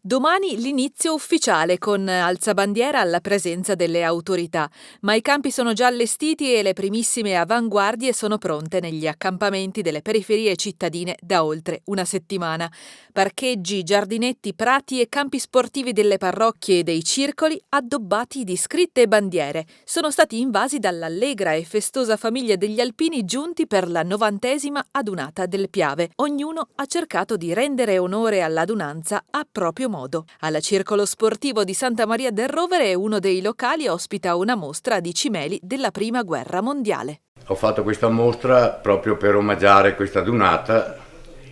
Domani l'inizio ufficiale con alzabandiera alla presenza delle autorità, ma i campi sono già allestiti e le primissime avanguardie sono pronte negli accampamenti delle periferie cittadine da oltre una settimana. Parcheggi, giardinetti, prati e campi sportivi delle parrocchie e dei circoli addobbati di scritte e bandiere sono stati invasi dall'allegra e festosa famiglia degli alpini giunti per la 90ª adunata del Piave. Ognuno ha cercato di rendere onore all'adunanza a proprio modo. Al circolo sportivo di Santa Maria del Rovere uno dei locali ospita una mostra di cimeli della Prima Guerra Mondiale. Ho fatto questa mostra proprio per omaggiare questa adunata,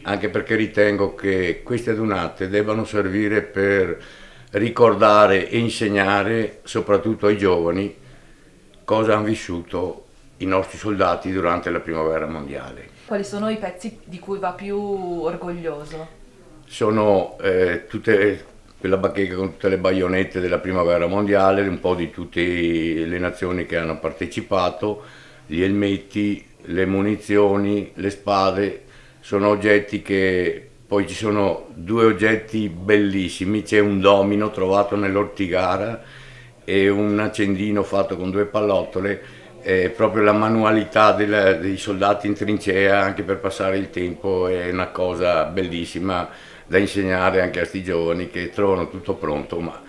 anche perché ritengo che queste adunate debbano servire per ricordare e insegnare, soprattutto ai giovani, cosa hanno vissuto i nostri soldati durante la Prima Guerra Mondiale. Quali sono i pezzi di cui va più orgoglioso? Sono tutte quella bacheca con tutte le baionette della Prima Guerra Mondiale, un po' di tutte le nazioni che hanno partecipato, gli elmetti, le munizioni, le spade. Sono oggetti che poi ci sono due oggetti bellissimi, c'è un domino trovato nell'ortigara e un accendino fatto con due pallottole. È proprio la manualità dei soldati in trincea anche per passare il tempo, è una cosa bellissima da insegnare anche a questi giovani che trovano tutto pronto, ma